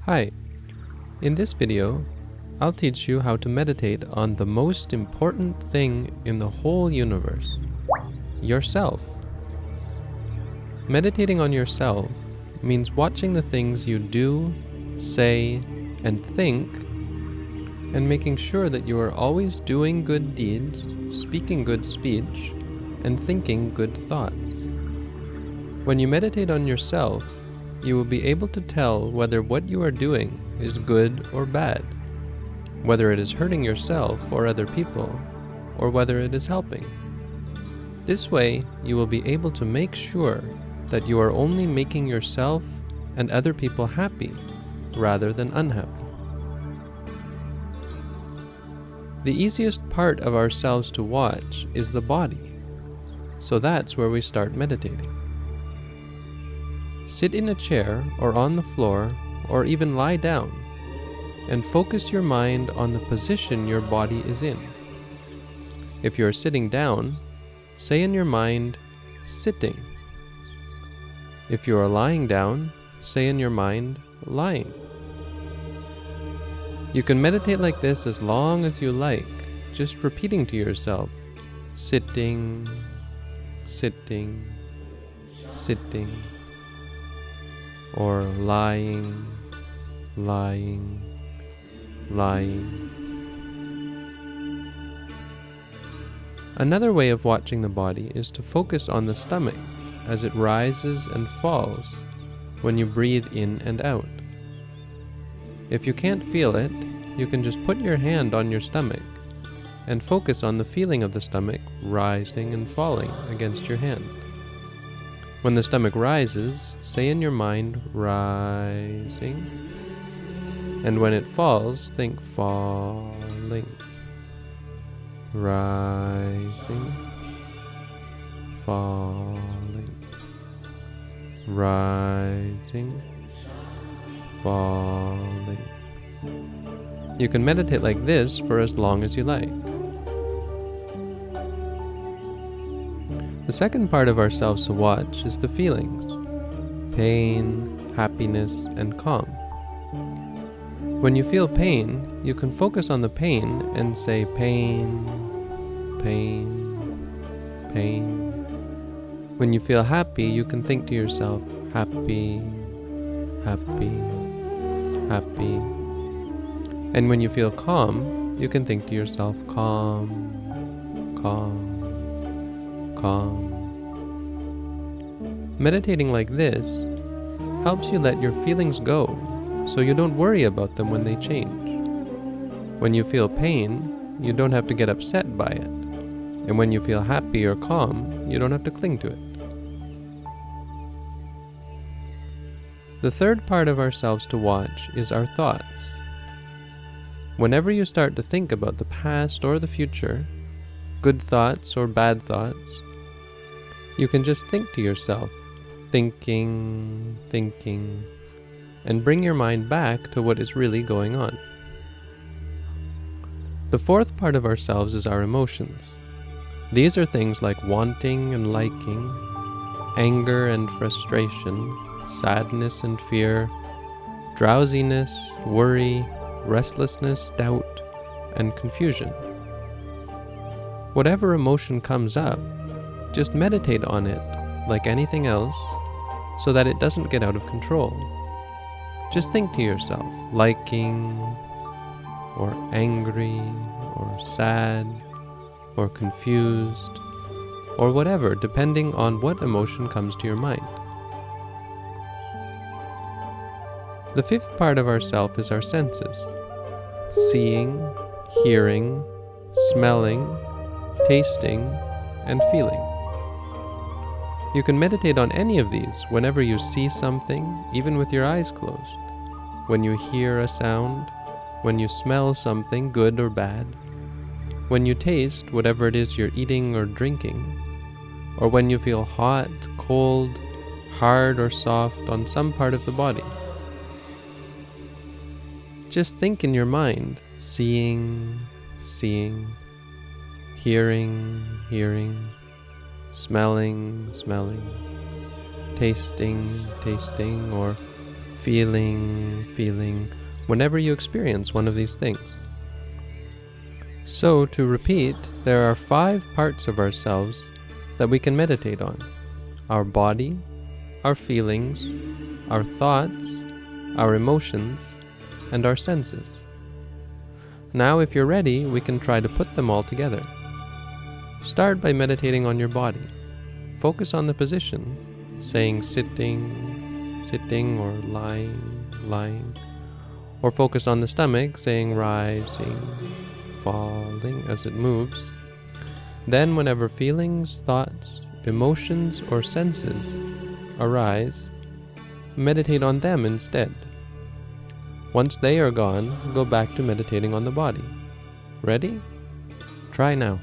Hi, in this video, I'll teach you how to meditate on the most important thing in the whole universe, yourself. Meditating on yourself means watching the things you do, say, and think, and making sure that you are always doing good deeds, speaking good speech, and thinking good thoughts. When you meditate on yourself, you will be able to tell whether what you are doing is good or bad, whether it is hurting yourself or other people, or whether it is helping. This way, you will be able to make sure that you are only making yourself and other people happy, rather than unhappy. The easiest part of ourselves to watch is the body, so that's where we start meditating. Sit in a chair or on the floor, or even lie down, and focus your mind on the position your body is in. If you are sitting down, say in your mind, sitting. If you are lying down, say in your mind, lying. You can meditate like this as long as you like, just repeating to yourself, sitting, sitting, sitting, or lying, lying, lying. Another way of watching the body is to focus on the stomach as it rises and falls when you breathe in and out. If you can't feel it, you can just put your hand on your stomach and focus on the feeling of the stomach rising and falling against your hand. When the stomach rises, say in your mind, rising. And when it falls, think falling. Rising, falling. Rising, falling. You can meditate like this for as long as you like. The second part of ourselves to watch is the feelings: pain, happiness, and calm. When you feel pain, you can focus on the pain and say pain, pain, pain. When you feel happy, you can think to yourself, happy, happy, happy. And when you feel calm, you can think to yourself, calm, calm, calm. Meditating like this helps you let your feelings go, so you don't worry about them when they change. When you feel pain, you don't have to get upset by it. And when you feel happy or calm, you don't have to cling to it. The third part of ourselves to watch is our thoughts. Whenever you start to think about the past or the future, good thoughts or bad thoughts, you can just think to yourself, thinking, thinking, and bring your mind back to what is really going on. The fourth part of ourselves is our emotions. These are things like wanting and liking, anger and frustration, sadness and fear, drowsiness, worry, restlessness, doubt, and confusion. Whatever emotion comes up, just meditate on it like anything else so that it doesn't get out of control. Just think to yourself, liking, or angry, or sad, or confused, or whatever, depending on what emotion comes to your mind. The fifth part of ourself is our senses: seeing, hearing, smelling, tasting, and feeling. You can meditate on any of these whenever you see something, even with your eyes closed, when you hear a sound, when you smell something, good or bad, when you taste whatever it is you're eating or drinking, or when you feel hot, cold, hard, or soft on some part of the body. Just think in your mind, seeing, seeing, hearing, hearing, smelling, smelling, tasting, tasting, or feeling, whenever you experience one of these things. So, to repeat, there are 5 parts of ourselves that we can meditate on: our body, our feelings, our thoughts, our emotions, and our senses. Now, if you're ready, we can try to put them all together. Start by meditating on your body. Focus on the position, saying sitting or lying, or focus on the stomach, saying rising, falling as it moves. Then, whenever feelings, thoughts, emotions, or senses arise, meditate on them instead. Once they are gone, go back to meditating on the body. Ready? Try now.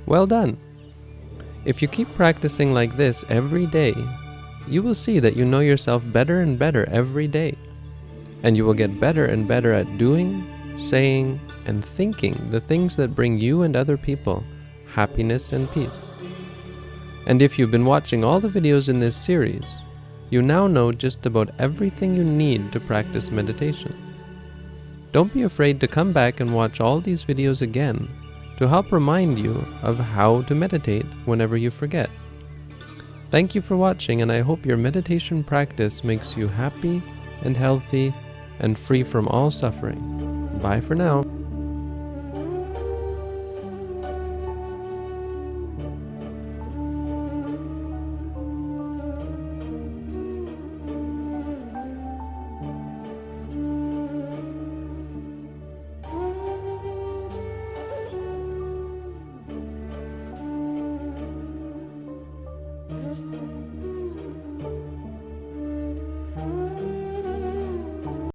Well done! If you keep practicing like this every day, you will see that you know yourself better and better every day. And you will get better and better at doing, saying, and thinking the things that bring you and other people happiness and peace. And if you've been watching all the videos in this series, you now know just about everything you need to practice meditation. Don't be afraid to come back and watch all these videos again to help remind you of how to meditate whenever you forget. Thank you for watching, and I hope your meditation practice makes you happy and healthy and free from all suffering. Bye for now.